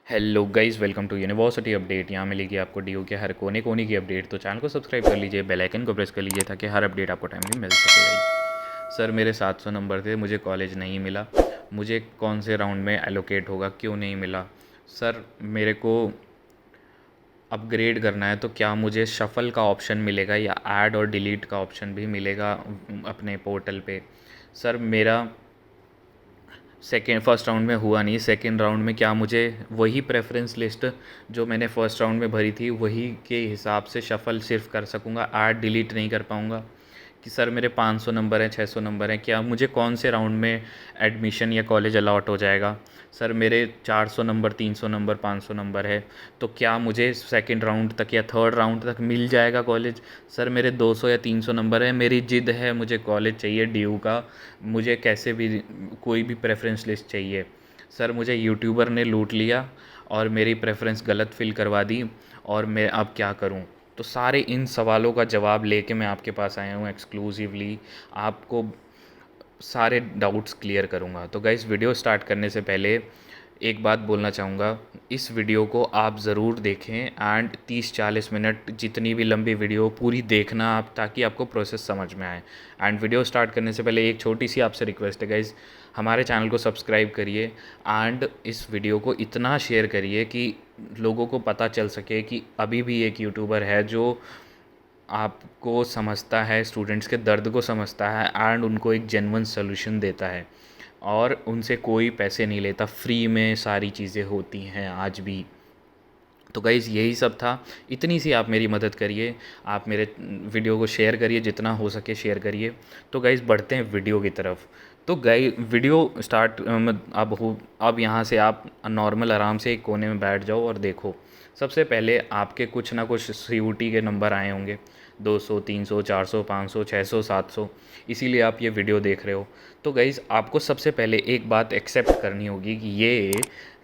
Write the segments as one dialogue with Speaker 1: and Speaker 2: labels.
Speaker 1: Hello guys, welcome to university update. यहाँ मिलेगी आपको डीयू के हर कोने कोने की अपडेट। तो चैनल को सब्सक्राइब कर लीजिए, बेल आइकन को प्रेस कर लीजिए ताकि हर अपडेट आपको टाइमली मिल सके। गाइस सर, मेरे 700 नंबर थे, मुझे कॉलेज नहीं मिला। मुझे कौन से राउंड में एलोकेट होगा, क्यों नहीं मिला? सर, मेरे को अपग्रेड करना है तो क्या मुझे शफ़ल का ऑप्शन मिलेगा या ऐड और डिलीट का ऑप्शन भी मिलेगा अपने पोर्टल पे? सर, मेरा फर्स्ट राउंड में हुआ नहीं। सेकंड राउंड में क्या मुझे वही प्रेफरेंस लिस्ट जो मैंने फ़र्स्ट राउंड में भरी थी वही के हिसाब से शफ़ल सिर्फ कर सकूँगा, ऐड डिलीट नहीं कर पाऊँगा? कि सर, मेरे 500 नंबर हैं, 600 नंबर हैं, क्या मुझे कौन से राउंड में एडमिशन या कॉलेज अलॉट हो जाएगा? सर, मेरे 400 नंबर, 300 नंबर, 500 नंबर है, तो क्या मुझे सेकंड राउंड तक या थर्ड राउंड तक मिल जाएगा कॉलेज? सर, मेरे 200 या 300 नंबर है, मेरी ज़िद है, मुझे कॉलेज चाहिए डीयू का। मुझे कैसे भी कोई भी प्रेफरेंस लिस्ट चाहिए। सर, मुझे यूट्यूबर ने लूट लिया और मेरी प्रेफरेंस गलत फ़िल करवा दी, और मैं अब क्या करूं? तो सारे इन सवालों का जवाब लेके मैं आपके पास आया हूँ एक्सक्लूसिवली। आपको सारे डाउट्स क्लियर करूँगा। तो गाइस, वीडियो स्टार्ट करने से पहले एक बात बोलना चाहूँगा, इस वीडियो को आप ज़रूर देखें एंड 30-40 मिनट जितनी भी लंबी वीडियो पूरी देखना आप, ताकि आपको प्रोसेस समझ में आए। एंड वीडियो स्टार्ट करने से पहले एक छोटी सी आपसे रिक्वेस्ट है गाइज़, हमारे चैनल को सब्सक्राइब करिए एंड इस वीडियो को इतना शेयर करिए कि लोगों को पता चल सके कि अभी भी एक यूट्यूबर है जो आपको समझता है, स्टूडेंट्स के दर्द को समझता है एंड उनको एक जेन्युइन सॉल्यूशन देता है, और उनसे कोई पैसे नहीं लेता, फ्री में सारी चीज़ें होती हैं आज भी। तो गाइज़, यही सब था। इतनी सी आप मेरी मदद करिए, आप मेरे वीडियो को शेयर करिए, जितना हो सके शेयर करिए। तो गाइज़, बढ़ते हैं वीडियो की तरफ। तो वीडियो स्टार्ट अब यहाँ से आप नॉर्मल आराम से एक कोने में बैठ जाओ और देखो। सबसे पहले आपके कुछ ना कुछ सीयूटी के नंबर आए होंगे, 200, 300, 400, 500, 600, 700, इसीलिए आप ये वीडियो देख रहे हो। तो गाइज़, आपको सबसे पहले एक बात एक्सेप्ट करनी होगी कि ये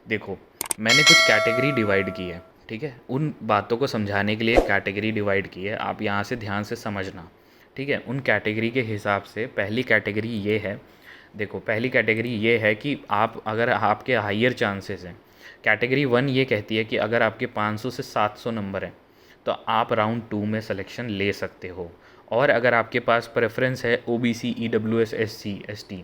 Speaker 1: देखो, मैंने कुछ कैटेगरी डिवाइड की है, ठीक है? उन बातों को समझाने के लिए कैटेगरी डिवाइड की है, आप यहाँ से ध्यान से समझना, ठीक है? उन कैटेगरी के हिसाब से पहली कैटेगरी ये है। देखो, पहली कैटेगरी ये है कि आप अगर आपके हाइयर चांसेस हैं, कैटेगरी 1 ये कहती है कि अगर आपके 500 से 700 नंबर हैं तो आप राउंड 2 में सिलेक्शन ले सकते हो। और अगर आपके पास प्रेफरेंस है ओबीसी, ईडब्ल्यूएस, एससी, एसटी,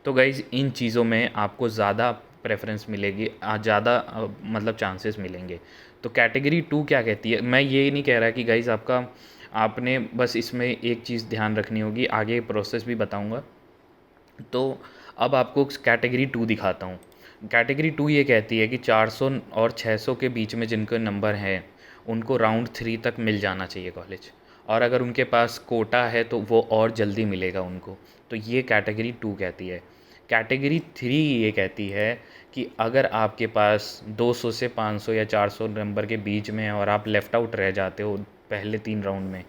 Speaker 1: तो गाइज़ इन चीज़ों में आपको ज़्यादा प्रेफरेंस मिलेगी, ज़्यादा मतलब चांसेस मिलेंगे। तो कैटेगरी 2 क्या कहती है? मैं ये नहीं कह रहा कि गाइज़ आपने बस इसमें एक चीज़ ध्यान रखनी होगी, आगे प्रोसेस भी बताऊँगा। तो अब आपको कैटेगरी 2 दिखाता हूँ। कैटेगरी 2 ये कहती है कि 400 और 600 के बीच में जिनके नंबर हैं, उनको राउंड 3 तक मिल जाना चाहिए कॉलेज, और अगर उनके पास कोटा है तो वो और जल्दी मिलेगा उनको। तो ये कैटेगरी 2 कहती है। कैटेगरी 3 ये कहती है कि अगर आपके पास 200 से 500 या 400 नंबर के बीच में है और आप लेफ़्ट आउट रह जाते हो पहले 3 राउंड में,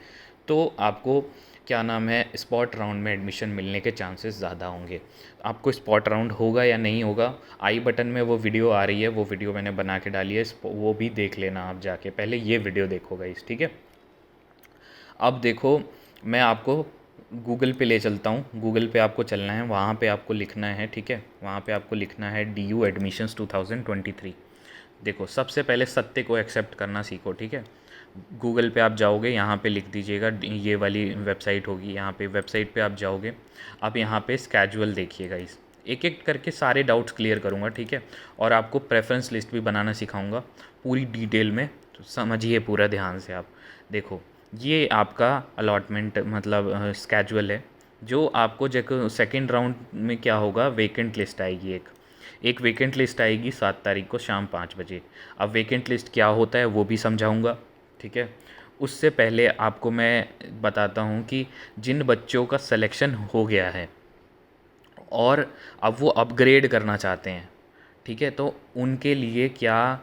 Speaker 1: तो आपको क्या नाम है, स्पॉट राउंड में एडमिशन मिलने के चांसेस ज़्यादा होंगे। आपको स्पॉट राउंड होगा या नहीं होगा, आई बटन में वो वीडियो आ रही है, वो वीडियो मैंने बना के डाली है, वो भी देख लेना आप जाके। पहले ये वीडियो देखो गाइस, ठीक है? अब देखो, मैं आपको गूगल पे ले चलता हूँ। गूगल पे आपको चलना है, वहाँ पे आपको लिखना है, ठीक है? वहाँ पे आपको लिखना है DU एडमिशन्स 2023। देखो, सबसे पहले सत्य को एक्सेप्ट करना सीखो, ठीक है? गूगल पे आप जाओगे, यहाँ पे लिख दीजिएगा, ये वाली वेबसाइट होगी, यहाँ पे वेबसाइट पे आप जाओगे। आप यहाँ पे स्केजुअल देखिएगा, इस एक एक करके सारे डाउट्स क्लियर करूँगा, ठीक है? और आपको प्रेफरेंस लिस्ट भी बनाना सिखाऊंगा पूरी डिटेल में, तो समझिए पूरा ध्यान से आप। देखो, ये आपका अलॉटमेंट मतलब स्केजुअल है, जो आपको जब सेकेंड राउंड में क्या होगा, वेकेंट लिस्ट आएगी, एक वेकेंट लिस्ट आएगी 7 तारीख को शाम 5 बजे। अब वेकेंट लिस्ट क्या होता है वो भी समझाऊंगा, ठीक है? उससे पहले आपको मैं बताता हूँ कि जिन बच्चों का सिलेक्शन हो गया है और अब वो अपग्रेड करना चाहते हैं, ठीक है, तो उनके लिए क्या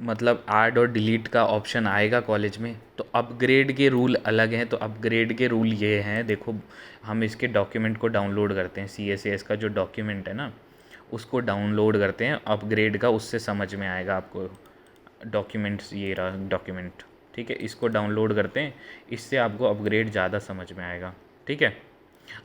Speaker 1: मतलब ऐड और डिलीट का ऑप्शन आएगा कॉलेज में। तो अपग्रेड के रूल अलग हैं। तो अपग्रेड के रूल ये हैं, देखो, हम इसके डॉक्यूमेंट को डाउनलोड करते हैं, CSAS का जो डॉक्यूमेंट है ना, उसको डाउनलोड करते हैं अपग्रेड का, उससे समझ में आएगा आपको। डॉक्यूमेंट्स, ये रहा डॉक्यूमेंट, ठीक है? इसको डाउनलोड करते हैं, इससे आपको अपग्रेड ज़्यादा समझ में आएगा, ठीक है?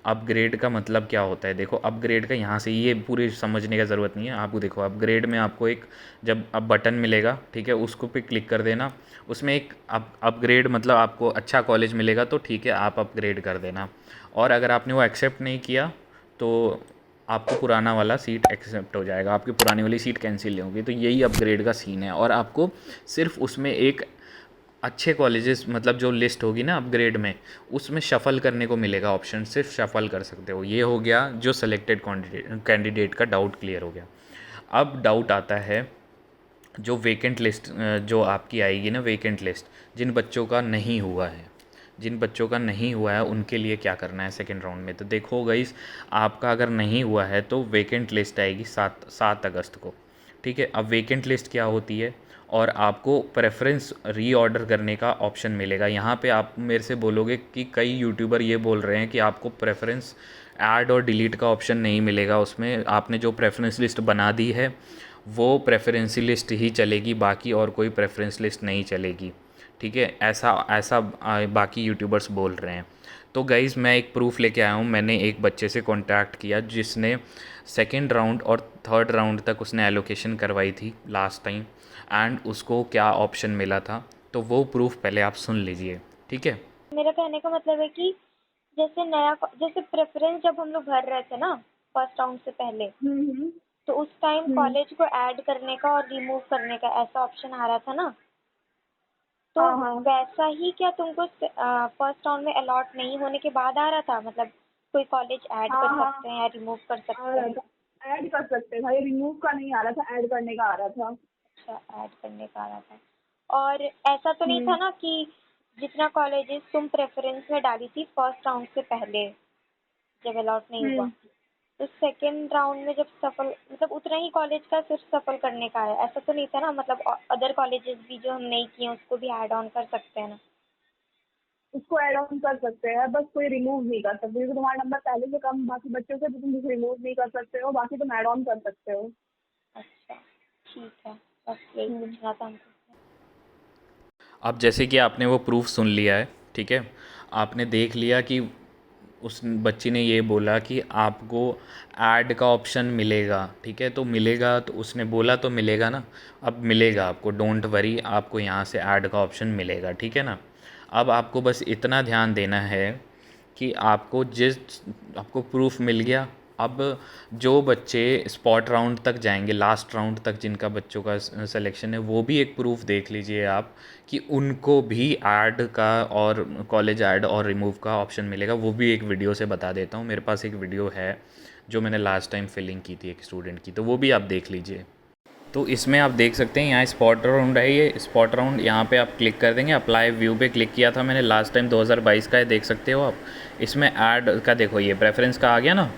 Speaker 1: अपग्रेड का मतलब क्या होता है, देखो अपग्रेड का यहाँ से ये पूरी समझने का ज़रूरत नहीं है आपको। देखो अपग्रेड में आपको एक जब अब बटन मिलेगा, ठीक है, उसको पे क्लिक कर देना, उसमें एक अपग्रेड मतलब आपको अच्छा कॉलेज मिलेगा तो ठीक है आप अपग्रेड कर देना। और अगर आपने वो एक्सेप्ट नहीं किया तो आपको पुराना वाला सीट एक्सेप्ट हो जाएगा, आपकी पुरानी वाली सीट कैंसिल नहीं होगी। तो यही अपग्रेड का सीन है। और आपको सिर्फ उसमें एक अच्छे कॉलेजेस मतलब जो लिस्ट होगी ना अपग्रेड में, उसमें शफ़ल करने को मिलेगा ऑप्शन, सिर्फ शफ़ल कर सकते हो। ये हो गया जो सेलेक्टेड कैंडिडेट का डाउट क्लियर हो गया। अब डाउट आता है जो वेकेंट लिस्ट जो आपकी आएगी ना, वेकेंट लिस्ट, जिन बच्चों का नहीं हुआ है, जिन बच्चों का नहीं हुआ है उनके लिए क्या करना है सेकेंड राउंड में। तो देखो गाइस, आपका अगर नहीं हुआ है तो वेकेंट लिस्ट आएगी 7 अगस्त को, ठीक है। अब वेकेंट लिस्ट क्या होती है, और आपको प्रेफरेंस रीऑर्डर करने का ऑप्शन मिलेगा। यहाँ पे आप मेरे से बोलोगे कि कई यूट्यूबर ये बोल रहे हैं कि आपको प्रेफरेंस ऐड और डिलीट का ऑप्शन नहीं मिलेगा उसमें, आपने जो प्रेफरेंस लिस्ट बना दी है वो प्रेफरेंस लिस्ट ही चलेगी, बाकी और कोई प्रेफरेंस लिस्ट नहीं चलेगी, ठीक है। ऐसा ऐसा बाकी यूट्यूबर्स बोल रहे हैं। तो गाइज़ मैं एक प्रूफ लेके आया हूँ। मैंने एक बच्चे से कांटेक्ट किया जिसने सेकंड राउंड और थर्ड राउंड तक उसने एलोकेशन करवाई थी लास्ट टाइम, एंड उसको क्या ऑप्शन मिला था। तो वो प्रूफ पहले आप सुन लीजिए, ठीक है।
Speaker 2: मेरा कहने का मतलब है कि जैसे प्रेफरेंस जब हम लोग भर रहे थे ना फर्स्ट राउंड से पहले, तो उस टाइम कॉलेज को ऐड करने का और रिमूव करने का ऐसा ऑप्शन आ रहा था ना, तो वैसा ही क्या तुमको फर्स्ट राउंड में अलॉट नहीं होने के बाद आ रहा था? मतलब कोई कॉलेज ऐड कर सकते हैं या रिमूव कर सकते हैं?
Speaker 3: ऐड कर सकते हैं भाई, रिमूव का नहीं आ रहा था, ऐड करने का आ रहा था।
Speaker 2: अच्छा, ऐड करने का आ रहा था। और ऐसा तो नहीं था ना कि जितना कॉलेजेस तुम प्रेफरेंस में डाली थी फर्स्ट राउंड से पहले जब अलॉट नहीं हुआ, तो सेकेंड राउंड में जब सफल मतलब उतना ही कॉलेज का सिर्फ सफल करने का है, ऐसा तो नहीं था ना? मतलब अदर कॉलेजेस भी जो हम नहीं किए उसको भी ऐड ऑन कर सकते हैं ना?
Speaker 3: उसको ऐड ऑन कर सकते हैं, बस कोई रिमूव नहीं कर सकते, क्योंकि तुम्हारा नंबर पहले से कम बाकी बच्चों से, तो तुम कुछ रिमूव नहीं कर सकते हो, बाकी तुम ऐड ऑन कर सकते हो।
Speaker 2: अच्छा, ठीक है, बस यही पूछना था हमको।
Speaker 1: अब जैसे कि आपने वो प्रूफ सुन लिया है, ठीक है, आपने देख लिया कि उस बच्ची ने ये बोला कि आपको ऐड का ऑप्शन मिलेगा, ठीक है। तो मिलेगा, तो उसने बोला तो मिलेगा ना, अब मिलेगा आपको, डोंट वरी, आपको यहाँ से ऐड का ऑप्शन मिलेगा, ठीक है ना। अब आपको बस इतना ध्यान देना है कि आपको प्रूफ मिल गया। अब जो बच्चे स्पॉट राउंड तक जाएंगे, लास्ट राउंड तक जिनका बच्चों का सिलेक्शन है, वो भी एक प्रूफ देख लीजिए आप कि उनको भी ऐड का और कॉलेज ऐड और रिमूव का ऑप्शन मिलेगा। वो भी एक वीडियो से बता देता हूँ, मेरे पास एक वीडियो है जो मैंने लास्ट टाइम फिलिंग की थी एक स्टूडेंट की, तो वो भी आप देख लीजिए। तो इसमें आप देख सकते हैं यहाँ स्पॉट राउंड है, ये स्पॉट राउंड, यहाँ पे आप क्लिक कर देंगे, अप्लाई व्यू पे क्लिक किया था मैंने लास्ट टाइम 2022 का है, देख सकते हो आप। इसमें ऐड का देखो, ये प्रेफरेंस का आ गया ना,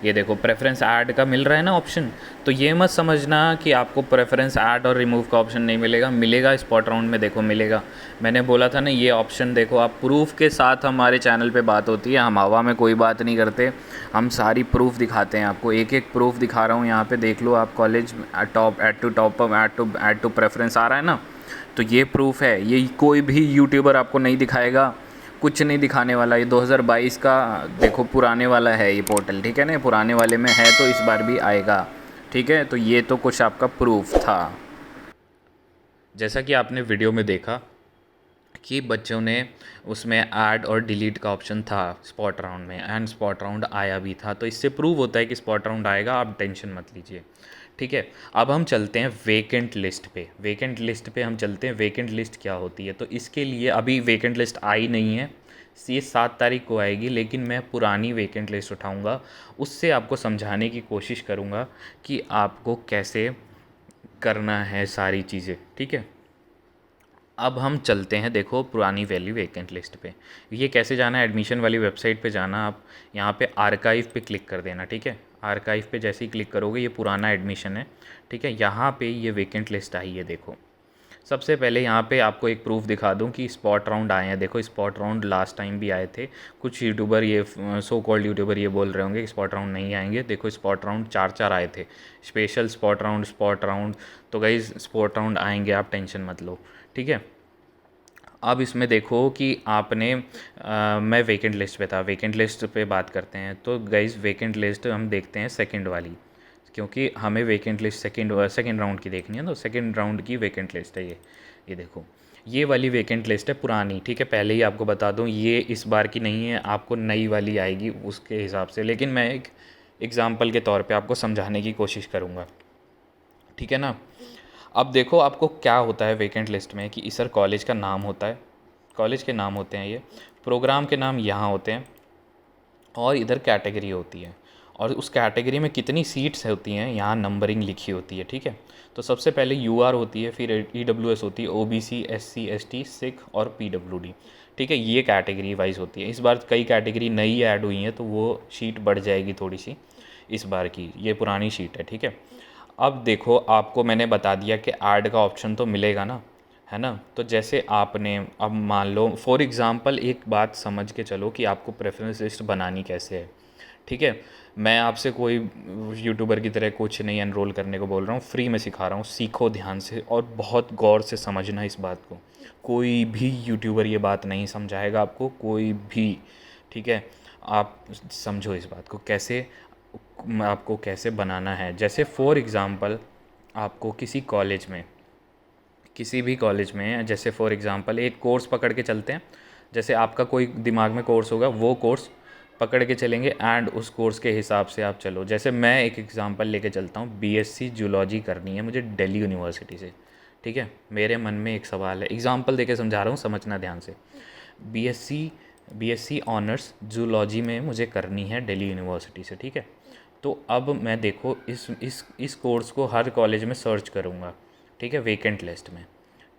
Speaker 1: ये देखो प्रेफरेंस ऐड का मिल रहा है ना ऑप्शन। तो ये मत समझना कि आपको प्रेफरेंस ऐड और रिमूव का ऑप्शन नहीं मिलेगा, मिलेगा स्पॉट राउंड में, देखो मिलेगा। मैंने बोला था ना ये ऑप्शन देखो आप, प्रूफ के साथ हमारे चैनल पे बात होती है, हम हवा में कोई बात नहीं करते, हम सारी प्रूफ दिखाते हैं आपको। एक एक प्रूफ दिखा रहा हूँ यहाँ पे, देख लो आप, college top, add to top, add to preference आ रहा है ना, तो ये प्रूफ है। ये कोई भी यूट्यूबर आपको नहीं दिखाएगा, कुछ नहीं दिखाने वाला। ये 2022 का देखो, पुराने वाला है ये पोर्टल, ठीक है ना, पुराने वाले में है तो इस बार भी आएगा, ठीक है। तो ये तो कुछ आपका प्रूफ था। जैसा कि आपने वीडियो में देखा कि बच्चों ने उसमें ऐड और डिलीट का ऑप्शन था स्पॉट राउंड में, एंड स्पॉट राउंड आया भी था, तो इससे प्रूव होता है कि स्पॉट राउंड आएगा, आप टेंशन मत लीजिए, ठीक है। अब हम चलते हैं वेकेंट लिस्ट पे, वेकेंट लिस्ट पे हम चलते हैं। वेकेंट लिस्ट क्या होती है, तो इसके लिए अभी वेकेंट लिस्ट आई नहीं है, ये 7 तारीख को आएगी, लेकिन मैं पुरानी वेकेंट लिस्ट उठाऊँगा, उससे आपको समझाने की कोशिश करूँगा कि आपको कैसे करना है सारी चीज़ें, ठीक है। अब हम चलते हैं, देखो पुरानी वैल्यू वेकेंट लिस्ट पे, ये कैसे जाना है, एडमिशन वाली वेबसाइट पे जाना, आप यहाँ पे आर्काइव पे क्लिक कर देना, ठीक है। आर्काइव पे जैसे ही क्लिक करोगे ये पुराना एडमिशन है, ठीक है। यहाँ पे ये वेकेंट लिस्ट आई है, देखो। सबसे पहले यहाँ पे आपको एक प्रूफ दिखा दूँ कि स्पॉट राउंड आए हैं, देखो स्पॉट राउंड लास्ट टाइम भी आए थे। कुछ यूट्यूबर, ये सो कॉल्ड यूट्यूबर ये बोल रहे होंगे कि स्पॉट राउंड नहीं आएंगे, देखो स्पॉट राउंड 4 आए थे, स्पेशल स्पॉट राउंड। तो गाइज़ स्पॉट राउंड आएंगे, आप टेंशन मत लो, ठीक है। अब इसमें देखो कि आपने मैं वेकेंट लिस्ट पे था, वेकेंट लिस्ट पे बात करते हैं। तो गाइस वेकेंट लिस्ट हम देखते हैं सेकंड वाली, क्योंकि हमें वेकेंट लिस्ट सेकंड राउंड की देखनी है। तो सेकंड राउंड की वेकेंट लिस्ट है ये देखो, ये वाली वेकेंट लिस्ट है पुरानी, ठीक है। पहले ही आपको बता दूं ये इस बार की नहीं है, आपको नई वाली आएगी उसके हिसाब से, लेकिन मैं एक एग्ज़ाम्पल के तौर पे आपको समझाने की कोशिश करूँगा, ठीक है ना। अब देखो आपको क्या होता है वेकेंट लिस्ट में कि सर कॉलेज का नाम होता है, कॉलेज के नाम होते हैं, ये प्रोग्राम के नाम यहाँ होते हैं, और इधर कैटेगरी होती है, और उस कैटेगरी में कितनी सीट्स होती हैं यहाँ नंबरिंग लिखी होती है, ठीक है। तो सबसे पहले यूआर होती है, फिर ईडब्ल्यूएस होती है, ओबीसी, एससी, एसटी, सिख और पीडब्ल्यूडी, ठीक है। ये कैटेगरी वाइज होती है। इस बार कई कैटेगरी नई ऐड हुई हैं तो वो शीट बढ़ जाएगी थोड़ी सी इस बार की, ये पुरानी शीट है, ठीक है। अब देखो आपको मैंने बता दिया कि ऐड का ऑप्शन तो मिलेगा ना, है ना। तो जैसे आपने अब मान लो फॉर एग्ज़ाम्पल एक बात समझ के चलो कि आपको प्रेफरेंस लिस्ट बनानी कैसे है, ठीक है। मैं आपसे कोई यूट्यूबर की तरह कुछ नहीं एनरोल करने को बोल रहा हूँ, फ्री में सिखा रहा हूँ, सीखो ध्यान से और बहुत गौर से समझना इस बात को। कोई भी यूट्यूबर ये बात नहीं समझाएगा आपको, कोई भी, ठीक है। आप समझो इस बात को कैसे, आपको कैसे बनाना है। जैसे फॉर एग्ज़ाम्पल आपको किसी भी कॉलेज में जैसे फॉर एग्ज़ाम्पल एक कोर्स पकड़ के चलते हैं, जैसे आपका कोई दिमाग में कोर्स होगा वो कोर्स पकड़ के चलेंगे एंड उस कोर्स के हिसाब से आप चलो। जैसे मैं एक एग्ज़ाम्पल लेके चलता हूँ, बीएससी जूलॉजी करनी है मुझे दिल्ली यूनिवर्सिटी से, ठीक है। मेरे मन में एक सवाल है, एग्ज़ाम्पल देके समझा रहा हूँ, समझना ध्यान से। बीएससी बीएससी ऑनर्स जूलॉजी में मुझे करनी है दिल्ली यूनिवर्सिटी से, ठीक है। तो अब मैं देखो इस कोर्स को हर कॉलेज में सर्च करूँगा, ठीक है, वेकेंट लिस्ट में,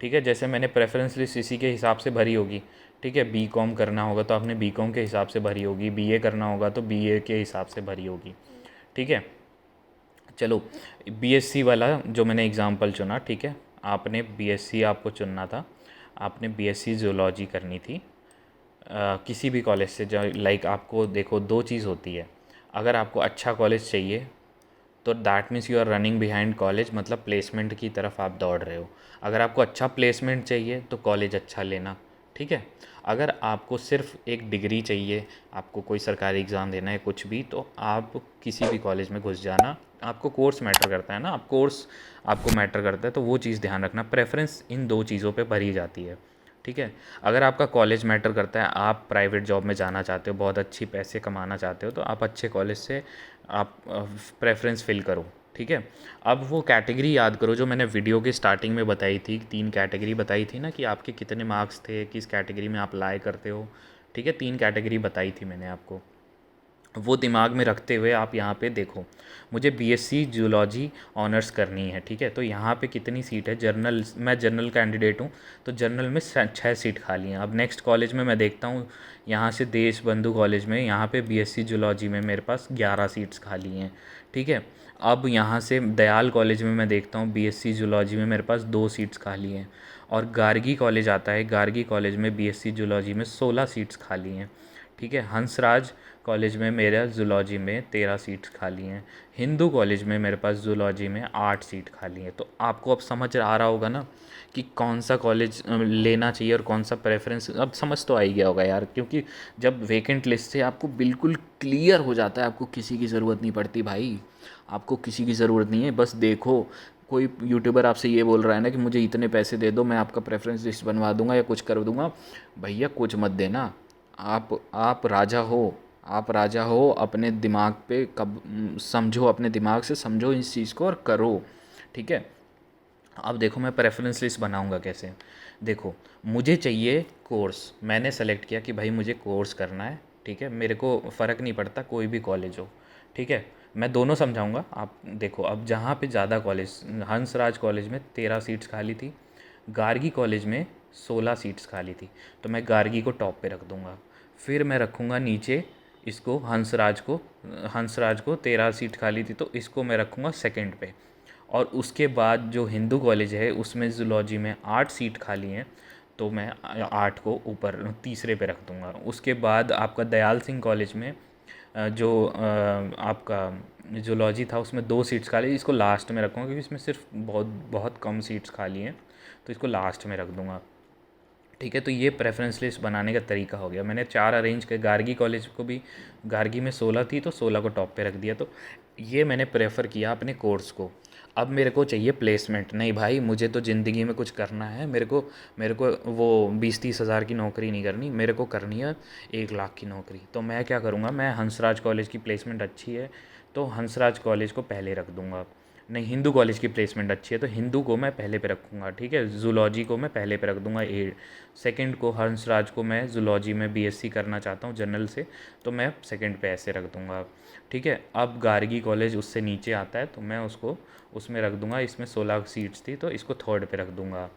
Speaker 1: ठीक है। जैसे मैंने प्रेफरेंस लिस्ट इसी के हिसाब से भरी होगी, ठीक है। बीकॉम करना होगा तो आपने बीकॉम के हिसाब से भरी होगी, बीए करना होगा तो बीए के हिसाब से भरी होगी, ठीक है। चलो बीएससी वाला जो मैंने एग्ज़ाम्पल चुना, ठीक है, आपने बीएससी आपको चुनना था, आपने बीएससी जूलॉजी करनी थी किसी भी कॉलेज से। जो लाइक आपको देखो दो चीज़ होती है, अगर आपको अच्छा कॉलेज चाहिए तो that means you are running behind college, मतलब प्लेसमेंट की तरफ आप दौड़ रहे हो। अगर आपको अच्छा प्लेसमेंट चाहिए तो कॉलेज अच्छा लेना, ठीक है। अगर आपको सिर्फ एक डिग्री चाहिए, आपको कोई सरकारी एग्ज़ाम देना है कुछ भी, तो आप किसी भी कॉलेज में घुस जाना। आपको कोर्स मैटर करता है ना, आप कोर्स आपको मैटर करता है तो वो चीज़ ध्यान रखना, प्रेफरेंस इन दो चीज़ों पे भरी जाती है, ठीक है। अगर आपका कॉलेज मैटर करता है, आप प्राइवेट जॉब में जाना चाहते हो, बहुत अच्छी पैसे कमाना चाहते हो, तो आप अच्छे कॉलेज से आप प्रेफरेंस फिल करो, ठीक है। अब वो कैटेगरी याद करो जो मैंने वीडियो की स्टार्टिंग में बताई थी, 3 कैटेगरी बताई थी ना कि आपके कितने मार्क्स थे, किस कैटेगरी में आप अप्लाई करते हो, ठीक है। 3 कैटेगरी बताई थी मैंने आपको, वो दिमाग में रखते हुए आप यहाँ पे देखो, मुझे बीएससी जूलॉजी ऑनर्स करनी है, ठीक है। तो यहाँ पे कितनी सीट है, जर्नल, मैं जर्नल कैंडिडेट हूँ तो जर्नल में 6 सीट खाली हैं। अब नेक्स्ट कॉलेज में मैं देखता हूँ, यहाँ से देश बंधु कॉलेज में, यहाँ पे बीएससी जूलॉजी में मेरे पास 11 सीट्स खाली हैं, ठीक है। अब यहाँ से दयाल कॉलेज में मैं देखता हूँ बीएससी जूलॉजी में मेरे पास 2 सीट्स खाली हैं, और गार्गी कॉलेज आता है, गार्गी कॉलेज में बीएससी जूलॉजी में 16 सीट्स खाली हैं, ठीक है। हंसराज कॉलेज में मेरा जूलॉजी में 13 सीट्स खाली हैं, हिंदू कॉलेज में मेरे पास जूलॉजी में 8 सीट खाली हैं। तो आपको अब समझ आ रहा होगा ना कि कौन सा कॉलेज लेना चाहिए और कौन सा प्रेफरेंस, अब समझ तो आ ही गया होगा यार, क्योंकि जब वेकेंट लिस्ट से आपको बिल्कुल क्लियर हो जाता है, आपको किसी की ज़रूरत नहीं पड़ती भाई, आपको किसी की ज़रूरत नहीं है। बस देखो कोई यूट्यूबर आपसे ये बोल रहा है ना कि मुझे इतने पैसे दे दो मैं आपका प्रेफरेंस लिस्ट बनवा दूंगा या कुछ कर दूंगा, भैया कुछ मत देना। आप राजा हो, आप राजा हो, अपने दिमाग पे कब समझो, अपने दिमाग से समझो इस चीज़ को और करो, ठीक है। अब देखो मैं प्रेफरेंस लिस्ट बनाऊंगा कैसे। देखो मुझे चाहिए कोर्स, मैंने सेलेक्ट किया कि भाई मुझे कोर्स करना है, ठीक है। मेरे को फ़र्क नहीं पड़ता कोई भी कॉलेज हो, ठीक है। मैं दोनों समझाऊंगा। आप देखो अब जहाँ पे ज़्यादा कॉलेज, हंसराज कॉलेज में 13 सीट्स खाली थी, गार्गी कॉलेज में 16 सीट्स खाली थी, तो मैं गार्गी को टॉप पे रख दूंगा। फिर मैं रखूँगा नीचे इसको, हंसराज को 13 सीट खाली थी तो इसको मैं रखूँगा सेकंड पे। और उसके बाद जो हिंदू कॉलेज है उसमें जूलॉजी में 8 सीट खाली हैं, तो मैं 8 को ऊपर तीसरे पे रख दूँगा। उसके बाद आपका दयाल सिंह कॉलेज में जो आपका जूलॉजी था उसमें 2 सीट्स खाली, इसको लास्ट में रखूँगा क्योंकि इसमें सिर्फ बहुत बहुत कम सीट्स खाली हैं, तो इसको लास्ट में रख दूँगा, ठीक है। तो ये प्रेफरेंस लिस्ट बनाने का तरीका हो गया। मैंने 4 अरेंज कर, गार्गी कॉलेज को भी, गार्गी में 16 थी तो 16 को टॉप पे रख दिया। तो ये मैंने प्रेफर किया अपने कोर्स को। अब मेरे को चाहिए प्लेसमेंट। नहीं भाई, मुझे तो ज़िंदगी में कुछ करना है। मेरे को वो 20-30 हज़ार की नौकरी नहीं करनी, मेरे को करनी है 1 लाख की नौकरी। तो मैं क्या करूँगा, मैं हंसराज कॉलेज की प्लेसमेंट अच्छी है तो हंसराज कॉलेज को पहले रख दूँगा। नहीं, हिंदू कॉलेज की प्लेसमेंट अच्छी है तो हिंदू को मैं पहले पे रखूँगा। ठीक है। जूलॉजी को मैं पहले पे रख दूँगा। सेकंड को हंसराज को, मैं जूलॉजी में बीएससी करना चाहता हूँ जनरल से, तो मैं सेकंड पे ऐसे रख दूँगा। ठीक है। अब गार्गी कॉलेज उससे नीचे आता है तो मैं उसको उसमें रख दूँगा। इसमें 16 सीट्स थी तो इसको थर्ड पे रख दूँगा।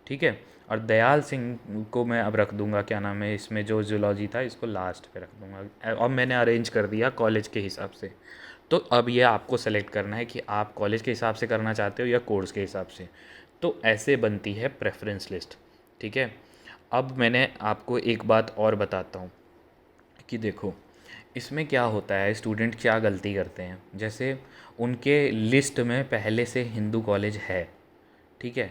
Speaker 1: ठीक है। और दयाल सिंह को मैं अब रख दूँगा, क्या नाम है, इसमें जो जूलॉजी था इसको लास्ट पे रख दूँगा। अब मैंने अरेंज कर दिया कॉलेज के हिसाब से। तो अब ये आपको सेलेक्ट करना है कि आप कॉलेज के हिसाब से करना चाहते हो या कोर्स के हिसाब से। तो ऐसे बनती है प्रेफरेंस लिस्ट। ठीक है। अब मैंने आपको एक बात और बताता हूँ कि देखो इसमें क्या होता है, स्टूडेंट क्या गलती करते हैं। जैसे उनके लिस्ट में पहले से हिंदू कॉलेज है, ठीक है।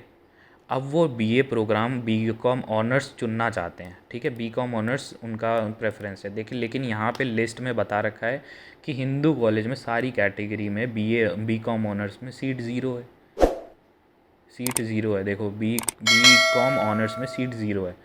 Speaker 1: अब वो बीए प्रोग्राम बीकॉम ऑनर्स चुनना चाहते हैं। ठीक है। बीकॉम ऑनर्स उनका प्रेफरेंस है। देखिए, लेकिन यहाँ पे लिस्ट में बता रखा है कि हिंदू कॉलेज में सारी कैटेगरी में बीए बीकॉम ऑनर्स में सीट ज़ीरो है। सीट ज़ीरो है। देखो, बीकॉम ऑनर्स में सीट ज़ीरो है।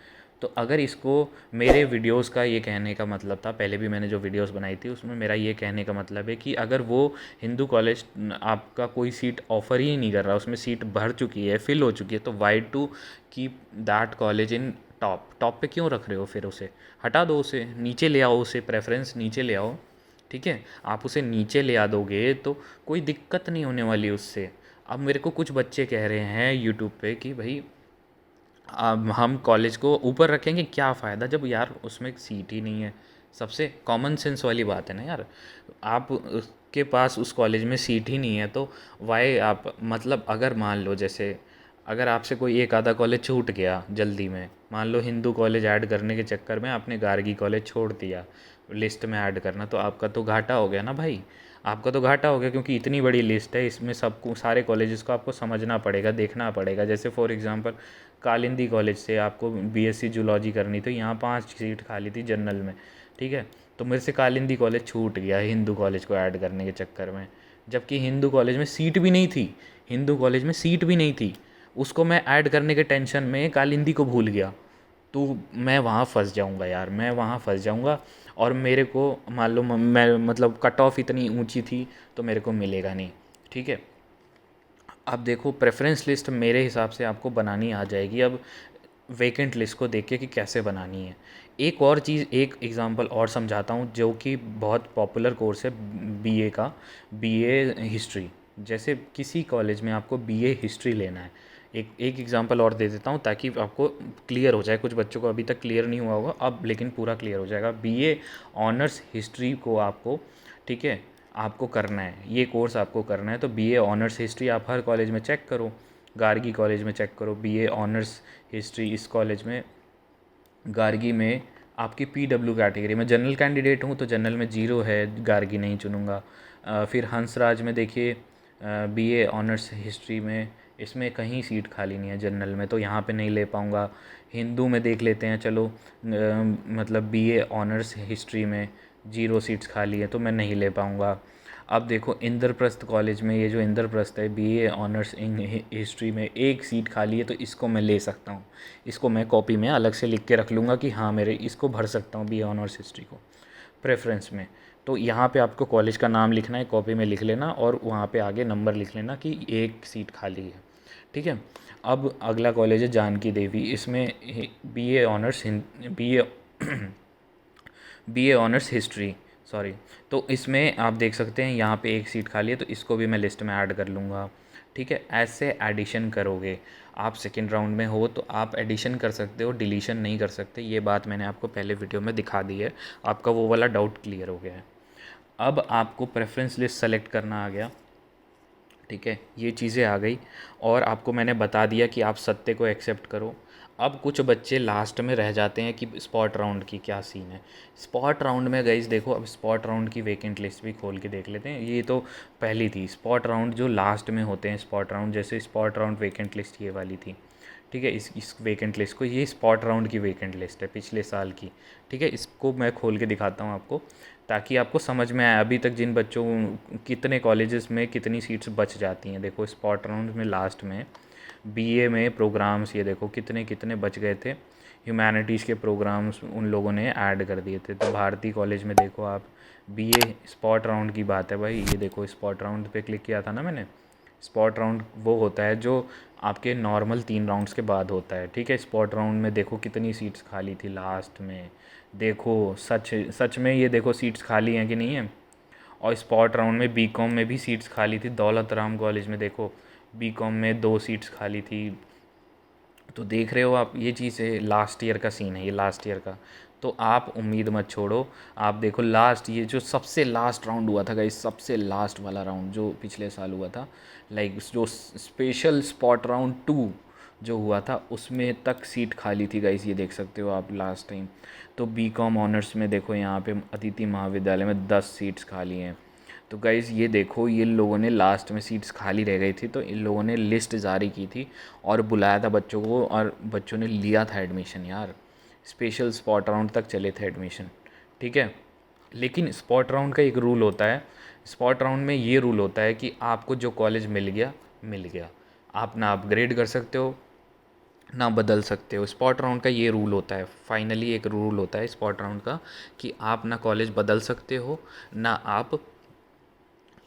Speaker 1: तो अगर इसको, मेरे वीडियोस का ये कहने का मतलब था, पहले भी मैंने जो वीडियोस बनाई थी उसमें मेरा ये कहने का मतलब है कि अगर वो हिंदू कॉलेज आपका कोई सीट ऑफ़र ही नहीं कर रहा, उसमें सीट भर चुकी है, फिल हो चुकी है, तो why to keep that college in top पे क्यों रख रहे हो? फिर उसे हटा दो, उसे नीचे ले आओ, उसे प्रेफरेंस नीचे ले आओ। ठीक है। आप उसे नीचे ले आ दोगे तो कोई दिक्कत नहीं होने वाली उससे। अब मेरे को कुछ बच्चे कह रहे हैं यूट्यूब पे कि भाई अब हम कॉलेज को ऊपर रखेंगे, क्या फ़ायदा जब यार उसमें सीट ही नहीं है। सबसे कॉमन सेंस वाली बात है ना यार। आप उसके पास उस कॉलेज में सीट ही नहीं है तो वाई आप, मतलब अगर मान लो, जैसे अगर आपसे कोई एक आधा कॉलेज छूट गया जल्दी में, मान लो हिंदू कॉलेज ऐड करने के चक्कर में आपने गार्गी कॉलेज छोड़ दिया लिस्ट में ऐड करना, तो आपका तो घाटा हो गया ना भाई। आपका तो घाटा हो गया, क्योंकि इतनी बड़ी लिस्ट है, इसमें सबको, सारे कॉलेजेस को आपको समझना पड़ेगा, देखना पड़ेगा। जैसे फॉर एग्जांपल कालिंदी कॉलेज से आपको बीएससी जूलॉजी करनी, तो यहाँ 5 सीट खाली थी जनरल में। ठीक है। तो मेरे से कालिंदी कॉलेज छूट गया हिंदू कॉलेज को ऐड करने के चक्कर में, जबकि हिंदू कॉलेज में सीट भी नहीं थी। हिंदू कॉलेज में सीट भी नहीं थी, उसको मैं ऐड करने के टेंशन में कालिंदी को भूल गया। तो मैं वहाँ फंस जाऊँगा यार, मैं वहाँ फंस जाऊँगा। और मेरे को मान लो मैं, मतलब कट ऑफ इतनी ऊंची थी तो मेरे को मिलेगा नहीं। ठीक है। अब देखो, प्रेफरेंस लिस्ट मेरे हिसाब से आपको बनानी आ जाएगी। अब वैकेंट लिस्ट को देख के कि कैसे बनानी है। एक और चीज़, एक एग्जांपल और समझाता हूँ जो कि बहुत पॉपुलर कोर्स है बीए का, बीए हिस्ट्री। जैसे किसी कॉलेज में आपको बीए हिस्ट्री लेना है, एक एक एग्जांपल और दे देता हूँ ताकि आपको क्लियर हो जाए। कुछ बच्चों को अभी तक क्लियर नहीं हुआ होगा, अब लेकिन पूरा क्लियर हो जाएगा। बीए ऑनर्स हिस्ट्री को आपको, ठीक है, आपको करना है, ये कोर्स आपको करना है। तो बीए ऑनर्स हिस्ट्री आप हर कॉलेज में चेक करो, गार्गी कॉलेज में चेक करो बीए ऑनर्स हिस्ट्री। इस कॉलेज में, गार्गी में आपकी पीडब्ल्यू कैटेगरी में, जनरल कैंडिडेट हूँ तो जनरल में ज़ीरो है, गार्गी नहीं चुनूँगा। फिर हंसराज में देखिए, बीए ऑनर्स हिस्ट्री में इसमें कहीं सीट खाली नहीं है जनरल में, तो यहाँ पे नहीं ले पाऊँगा। हिंदू में देख लेते हैं, चलो मतलब बीए ऑनर्स हिस्ट्री में 0 सीट्स खाली है तो मैं नहीं ले पाऊँगा। अब देखो इंद्रप्रस्थ कॉलेज में, ये जो इंद्रप्रस्थ है, बीए ऑनर्स इन हिस्ट्री में 1 सीट खाली है तो इसको मैं ले सकता हूँ। इसको मैं कॉपी में अलग से लिख के रख लूँगा कि हाँ मेरे इसको भर सकता हूँ बीए ऑनर्स हिस्ट्री को प्रेफरेंस में। तो यहाँ पे आपको कॉलेज का नाम लिखना है, कॉपी में लिख लेना और वहाँ पे आगे नंबर लिख लेना कि 1 सीट खाली है। ठीक है। अब अगला कॉलेज है जानकी देवी, इसमें BA honours BA BA honours history, sorry. तो इसमें आप देख सकते हैं यहाँ पे 1 सीट खाली है तो इसको भी मैं लिस्ट में ऐड कर लूँगा। ठीक है। ऐसे एडिशन करोगे, आप सेकेंड राउंड में हो तो आप एडिशन कर सकते हो, डिलीशन नहीं कर सकते। ये बात मैंने आपको पहले वीडियो में दिखा दी है, आपका वो वाला डाउट क्लियर हो गया है। अब आपको प्रेफरेंस लिस्ट सेलेक्ट करना आ गया। ठीक है, ये चीज़ें आ गई और आपको मैंने बता दिया कि आप सत्य को एक्सेप्ट करो। अब कुछ बच्चे लास्ट में रह जाते हैं कि स्पॉट राउंड की क्या सीन है। स्पॉट राउंड में गाइस देखो, अब स्पॉट राउंड की वैकेंट लिस्ट भी खोल के देख लेते हैं। ये तो पहली थी स्पॉट राउंड, जो लास्ट में होते हैं स्पॉट राउंड, जैसे स्पॉट राउंड वैकेंट लिस्ट ये वाली थी, ठीक है। इस वैकेंट लिस्ट को, ये स्पॉट राउंड की वैकेंट लिस्ट है पिछले साल की, ठीक है। इसको मैं खोल के दिखाता हूँ आपको, ताकि आपको समझ में आए अभी तक जिन बच्चों कितने कॉलेजेस में कितनी सीट्स बच जाती हैं। देखो स्पॉट राउंड में लास्ट में बीए में प्रोग्राम्स, ये देखो कितने कितने बच गए थे। ह्यूमैनिटीज़ के प्रोग्राम्स उन लोगों ने ऐड कर दिए थे। तो भारती कॉलेज में देखो आप, बीए स्पॉट राउंड की बात है भाई, ये देखो स्पॉट राउंड पे क्लिक किया था ना मैंने। स्पॉट राउंड वो होता है जो आपके नॉर्मल 3 राउंड्स के बाद होता है, ठीक है। स्पॉट राउंड में देखो कितनी सीट्स खाली थी लास्ट में, देखो सच सच में ये देखो सीट्स खाली हैं कि नहीं है। और स्पॉट राउंड में बीकॉम में भी सीट्स खाली थी। दौलत राम कॉलेज में देखो बीकॉम में 2 सीट्स खाली थी। तो देख रहे हो आप, ये चीज़ है, लास्ट ईयर का सीन है ये, लास्ट ईयर का। तो आप उम्मीद मत छोड़ो, आप देखो लास्ट, ये जो सबसे लास्ट राउंड हुआ था गाइस, सबसे लास्ट वाला राउंड जो पिछले साल हुआ था, लाइक जो स्पेशल स्पॉट राउंड 2 जो हुआ था, उसमें तक सीट खाली थी गाइस, ये देख सकते हो आप लास्ट टाइम। तो बीकॉम ऑनर्स में देखो यहाँ पे अदिति महाविद्यालय में 10 सीट्स खाली हैं। तो गाइज़ ये देखो, ये लोगों ने लास्ट में सीट्स खाली रह गई थी, तो इन लोगों ने लिस्ट जारी की थी और बुलाया था बच्चों को, और बच्चों ने लिया था एडमिशन यार। स्पेशल स्पॉट राउंड तक चले थे एडमिशन, ठीक है। लेकिन स्पॉट राउंड का एक रूल होता है, स्पॉट राउंड में ये रूल होता है कि आपको जो कॉलेज मिल गया मिल गया, आप ना अपग्रेड कर सकते हो ना बदल सकते हो। स्पॉट राउंड का ये रूल होता है, फाइनली एक रूल होता है स्पॉट राउंड का, कि आप ना कॉलेज बदल सकते हो ना आप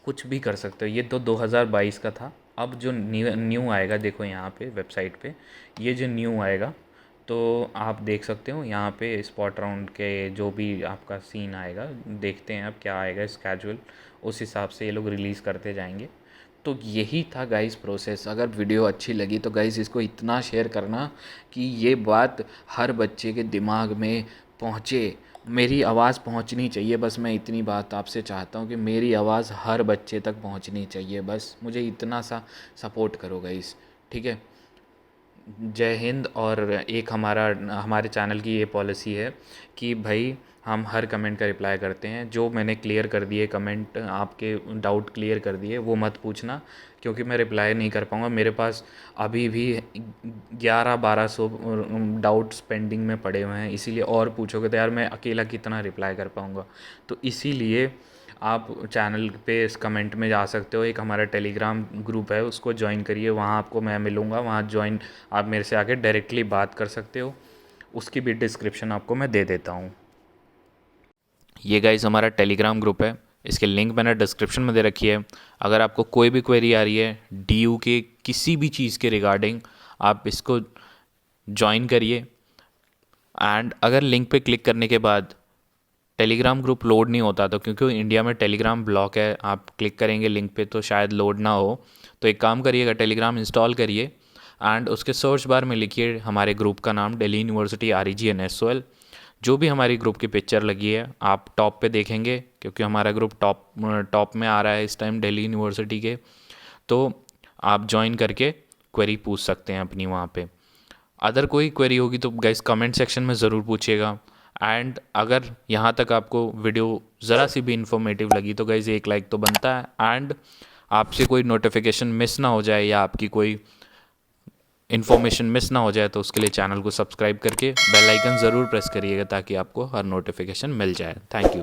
Speaker 1: कुछ भी कर सकते हो। ये तो 2022 का था। अब जो न्यू आएगा, देखो यहाँ पे वेबसाइट पे ये जो न्यू आएगा, तो आप देख सकते हो यहाँ पे स्पॉट राउंड के जो भी आपका सीन आएगा, देखते हैं अब क्या आएगा स्केड्यूल, उस हिसाब से ये लोग रिलीज़ करते जाएंगे। तो यही था गाइस प्रोसेस। अगर वीडियो अच्छी लगी तो गाइस इसको इतना शेयर करना कि ये बात हर बच्चे के दिमाग में पहुँचे, मेरी आवाज़ पहुंचनी चाहिए। बस मैं इतनी बात आपसे चाहता हूँ कि मेरी आवाज़ हर बच्चे तक पहुंचनी चाहिए, बस मुझे इतना सा सपोर्ट करो गाइस, ठीक है। जय हिंद। और एक हमारे चैनल की ये पॉलिसी है कि भाई हम हर कमेंट का रिप्लाई करते हैं। जो मैंने क्लियर कर दिए कमेंट, आपके डाउट क्लियर कर दिए, वो मत पूछना, क्योंकि मैं रिप्लाई नहीं कर पाऊँगा। मेरे पास अभी भी 1100-1200 डाउट्स पेंडिंग में पड़े हुए हैं, इसीलिए और पूछोगे तो यार मैं अकेला कितना रिप्लाई कर पाऊँगा। तो इसीलिए आप चैनल पे इस कमेंट में जा सकते हो। एक हमारा टेलीग्राम ग्रुप है, उसको ज्वाइन करिए, वहाँ आपको मैं मिलूँगा, वहाँ ज्वाइन आप मेरे से आके डायरेक्टली बात कर सकते हो। उसकी भी डिस्क्रिप्शन आपको मैं दे देता हूँ। ये गाइस हमारा टेलीग्राम ग्रुप है, इसके लिंक मैंने डिस्क्रिप्शन में दे रखी है। अगर आपको कोई भी क्वेरी आ रही है डीयू के किसी भी चीज़ के रिगार्डिंग, आप इसको ज्वाइन करिए। एंड अगर लिंक पे क्लिक करने के बाद टेलीग्राम ग्रुप लोड नहीं होता, तो क्योंकि इंडिया में टेलीग्राम ब्लॉक है, आप क्लिक करेंगे लिंक पे तो शायद लोड ना हो। तो एक काम करिएगा, टेलीग्राम इंस्टॉल करिए एंड उसके सर्च बार में लिखिए हमारे ग्रुप का नाम, दिल्ली यूनिवर्सिटी REGNSOL। जो भी हमारी ग्रुप की पिक्चर लगी है आप टॉप पे देखेंगे, क्योंकि हमारा ग्रुप टॉप में आ रहा है इस टाइम दिल्ली यूनिवर्सिटी के। तो आप ज्वाइन करके क्वेरी पूछ सकते हैं अपनी वहाँ पे। अदर कोई क्वेरी होगी तो गाइस कमेंट सेक्शन में ज़रूर पूछिएगा। एंड अगर यहाँ तक आपको वीडियो ज़रा सी भी इन्फॉर्मेटिव लगी तो गाइस एक लाइक तो बनता है। एंड आपसे कोई नोटिफिकेशन मिस ना हो जाए या आपकी कोई इन्फॉर्मेशन मिस ना हो जाए, तो उसके लिए चैनल को सब्सक्राइब करके बेल आइकन ज़रूर प्रेस करिएगा, ताकि आपको हर नोटिफिकेशन मिल जाए। Thank you.